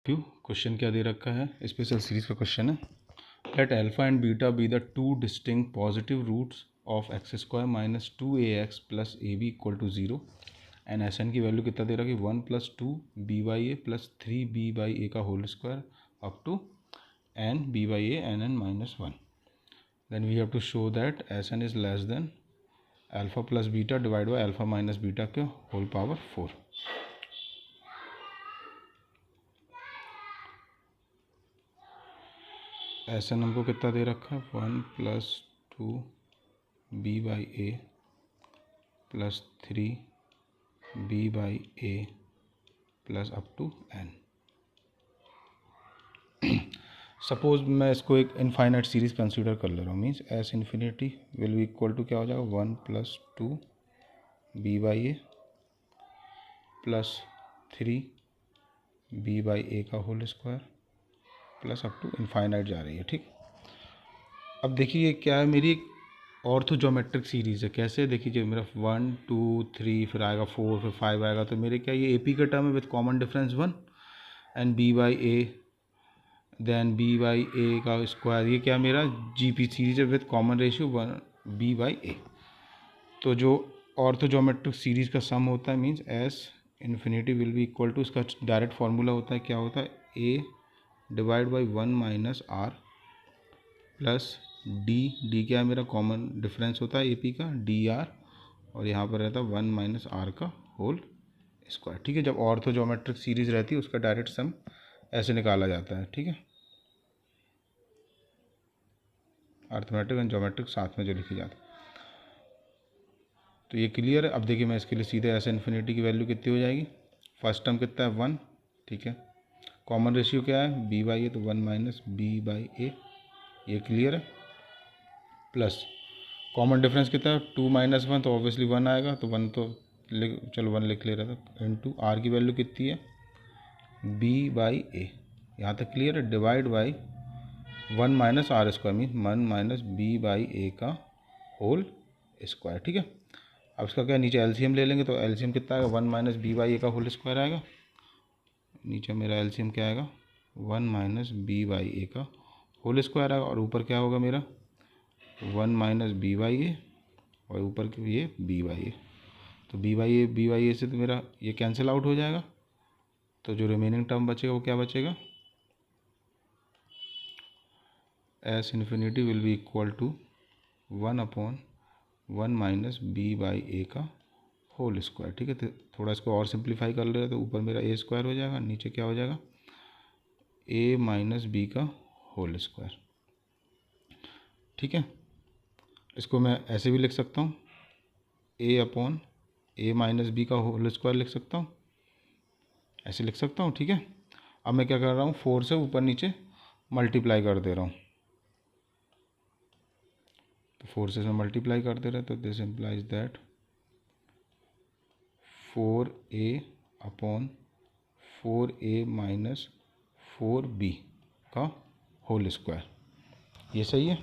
View question क्या दे रखा है, स्पेशल सीरीज का क्वेश्चन है। Let alpha and beta be the two distinct positive roots of x square minus 2ax plus a b equal to 0 and S n की value कितना दे रहा है कि 1 प्लस 2b/a प्लस 3b/a का whole square up to n b/a n n minus 1। Then we have to show that S n is less than alpha plus beta divide by alpha minus beta के whole power 4। S n हमको कितना दे रखा है 1 plus 2b/a plus 3b/a plus up to n। Suppose मैं इसको एक infinite series consider कर ले रहा हूँ, means S infinity will be equal to क्या हो जाएगा 1 प्लस 2b/a प्लस 3b/a का whole square plus up to infinite जा रही है। ठीक, अब देखिए ये क्या है, मेरी ऑर्थोजोमेट्रिक सीरीज़ है। कैसे देखिए, मेरा 1 2 3 फिर आएगा 4 फिर 5 आएगा, तो मेरे क्या ये AP का टर्म है with common difference 1 and b/a then b/a का स्क्वायर, ये क्या मेरा GP सीरीज है विथ कॉमन रेशियो 1 b/a। तो जो ऑर्थोजोमेट्रिक सीरीज का सम होता है means S infinity will be equal to, इसका डायरेक्ट फार्मूला होता है, क्या होता है a divide by 1 minus r plus d क्या है मेरा कॉमन डिफरेंस होता है AP का dr, और यहाँ पर रहता है 1 माइनस r का होल स्क्वायर। ठीक है, जब ऑर्थोजोमेट्रिक सीरीज रहती है उसका डायरेक्ट सम ऐसे निकाला जाता है। ठीक है, अर्थमेटिक एंड ज्योमेट्रिक साथ में जो लिखी जाती है। तो ये क्लियर है। अब देखिए मैं इसके लिए सीधे ऐसे इन्फिनिटी की वैल्यू कितनी हो जाएगी, फर्स्ट टर्म कितना है 1, ठीक है, कॉमन रेशियो क्या है b/a, तो 1 माइनस b/a, ये क्लियर है, प्लस कॉमन डिफरेंस कितना है 2 माइनस 1, तो ऑब्वियसली 1 आएगा, तो 1 तो चलो 1 लिख ले रहा था, इनटू r की वैल्यू कितनी है b/a, यहाँ तक क्लियर है, divide by 1 minus r square mean 1 minus b/a का होल स्क्वायर। ठीक है, अब इसका क्या नीचे एलसीएम ले लेंगे, तो एलसीएम कितना आएगा 1 माइनस b/a का होल स्क्वायर आएगा, नीचे मेरा एलसीएम क्या आएगा 1 माइनस b/a का होल स्क्वायर आएगा, और ऊपर क्या होगा मेरा 1 माइनस b/a और ऊपर ये b/a, तो b/a से तो मेरा ये कैंसिल आउट हो जाएगा, तो जो रिमेनिंग टर्म बचेगा वो क्या बचेगा, S infinity will be equal to 1/1 minus b/a का होल स्क्वायर। ठीक है, तो थोड़ा इसको और सिंप्लीफाई कर ले रहे, तो ऊपर मेरा a स्क्वायर हो जाएगा, नीचे क्या हो जाएगा a माइनस b का होल स्क्वायर। ठीक है, इसको मैं ऐसे भी लिख सकता हूँ a माइनस b का होल स्क्वायर लिख सकता हूँ, ऐसे लिख सकता हूँ। ठीक है, अब मैं क्या कर रहा हूँ 4 से ऊपर नीचे मल्टीप्लाई कर दे रहा हूँ, तो 4 से मल्टीप्लाई कर दे रहे हैं, तो this implies that 4a minus 4b का होल स्क्वायर, ये सही है,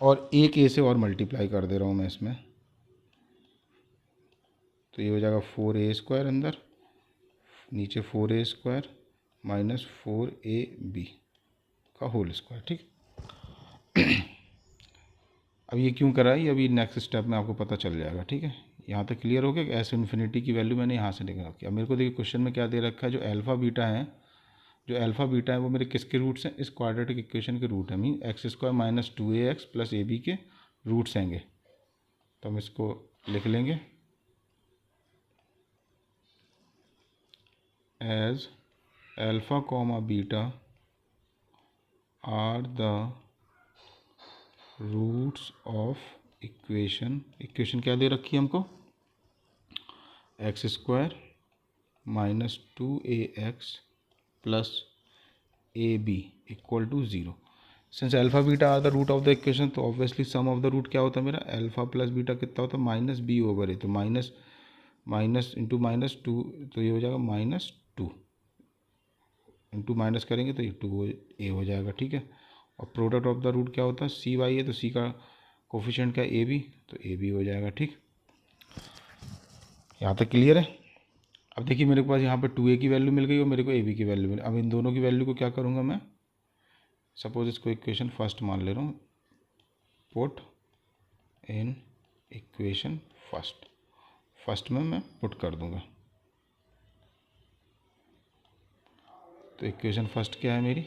और एक a से और मल्टीप्लाई कर दे रहा हूँ मैं इसमें, तो ये हो जाएगा 4a स्क्वायर अंदर, नीचे 4a स्क्वायर माइनस 4ab का होल स्क्वायर। ठीक, अब ये क्यों करा है, अभी नेक्स्ट स्टेप में आपको पता चल जाएगा। ठीक है, यहाँ तक क्लियर हो गया कि एस इन्फिनिटी की वैल्यू मैंने यहाँ से निकाल रखी। अब मेरे को देखिए क्वेश्चन में क्या दे रखा है, जो अल्फ़ा बीटा है वो मेरे किसके रूट्स हैं, इस क्वाड्रेटिक इक्वेशन के रूट है, mean x square minus 2ax plus ab के रूट्स हैंगे, तो हम इसको लिख लेंगे as alpha comma beta are the roots of equation क्या दे रखी है हमको, x square minus 2ax plus ab equal to 0। Since alpha beta are the root of the equation, तो obviously sum of the root क्या होता है मेरा, अल्फ़ा प्लस बीटा कितना होता है -b/a, तो माइनस इंटू माइनस 2, तो ये हो जाएगा -2 इंटू माइनस करेंगे तो ये 2a हो जाएगा। ठीक है, और प्रोडक्ट ऑफ द रूट क्या होता है c/a, तो c का कोफिशिएंट क्या ab, तो ab हो जाएगा। ठीक, यहाँ तक क्लियर है। अब देखिए मेरे पास यहाँ पे 2a की वैल्यू मिल गई और मेरे को ab की वैल्यू मिली। अब इन दोनों की वैल्यू को क्या करूँगा मैं, सपोज इसको इक्वेशन फर्स्ट मान ले रहा हूँ, पुट इन इक्वेशन फर्स्ट में मैं पुट कर दूँगा। तो इक्वेशन फर्स्ट क्या है मेरी,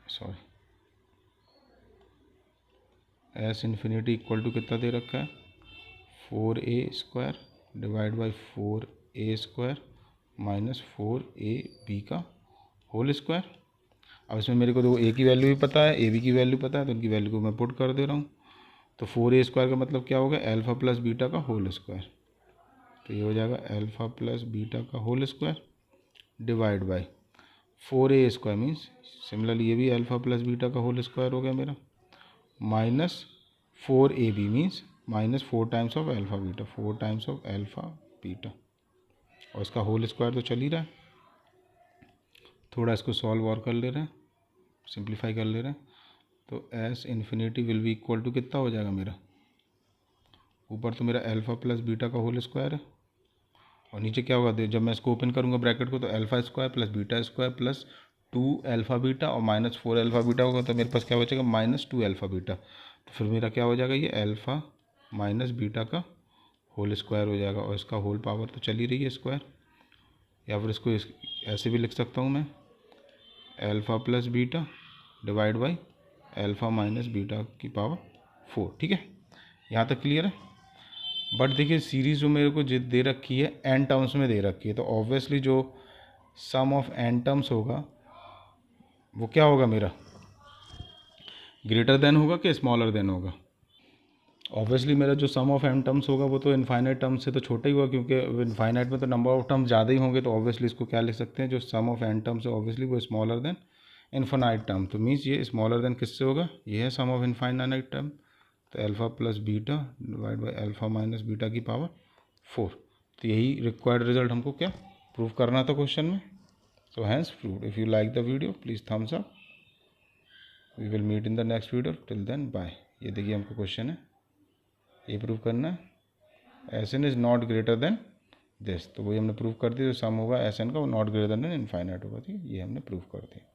sorry, S infinity equal to कितना दे रखा है, 4a² divide by 4a² minus 4ab का होल स्क्वायर। अब इसमें मेरे को तो ए की वैल्यू भी पता है, ए बी की वैल्यू पता है, तो उनकी वैल्यू को मैं पुट कर दे रहा हूँ। तो 4a² का मतलब क्या होगा, अल्फ़ा प्लस बीटा का होल स्क्वायर। तो ये हो जाएगा अल्फ़ा प्लस बीटा का whole square divide by 4a² means similarly ये भी अल्फ़ा प्लस बीटा का होल स्क्वायर हो गया मेरा, minus 4ab means minus 4 times of alpha beta, 4 times of alpha beta, और इसका होल स्क्वायर तो चल ही रहा है। थोड़ा इसको सॉल्व और कर ले रहे हैं, सिंप्लीफाई कर ले रहे हैं। तो S infinity will be equal to कितना हो जाएगा मेरा, ऊपर तो मेरा अल्फ़ा प्लस बीटा का होल स्क्वायर है और नीचे क्या होगा, जब मैं इसको ओपन करूँगा ब्रैकेट को, तो alpha square plus beta square plus 2 alpha beta और माइनस 4 अल्फ़ा बीटा होगा। तो मेरे पास क्या बचेगा, माइनस 2 अल्फ़ा बीटा। तो फिर मेरा क्या हो जाएगा, ये अल्फ़ा माइनस बीटा का होल स्क्वायर हो जाएगा, और इसका होल पावर तो चल ही रही है स्क्वायर, या फिर इसको ऐसे भी लिख सकता हूँ मैं, alpha plus beta divide by alpha minus beta की पावर 4। ठीक है, यहाँ तक क्लियर है। बट देखिए सीरीज़ जो मेरे को दे रखी है एन टर्म्स में दे रखी है, तो ऑब्वियसली जो सम ऑफ एन टर्म्स होगा वो क्या होगा मेरा, ग्रेटर देन होगा कि स्मॉलर देन होगा। ऑब्वियसली मेरा जो सम ऑफ एन टर्म्स होगा वो तो इनफाइनाइट टर्म्स से तो छोटा ही होगा, क्योंकि इनफाइनाइट में तो नंबर ऑफ टर्म्स ज़्यादा ही होंगे। तो ऑब्वियसली इसको क्या लिख सकते हैं, जो सम ऑफ एन टर्म्स है ऑब्वियसली वो स्मॉलर देन इनफाइनाइट टर्म। तो मीन्स ये स्मॉलर देन किससे होगा, ये है सम ऑफ इनफाइनाइट टर्म। तो alpha plus beta divide by alpha minus beta की पावर 4। तो यही रिक्वायर्ड रिजल्ट हमको क्या प्रूव करना था क्वेश्चन में। So hence proved. If you like the video please thumbs up. We will meet in the next video, till then bye. ये देखिए हमको क्वेश्चन है, ये प्रूव करना है S n is not greater than this. तो वही हमने प्रूव कर दिया, जो सम होगा एस एन का वो नॉट ग्रेटर देन इनफाइनाइट होगा। ठीक है, ये हमने प्रूव कर दिया।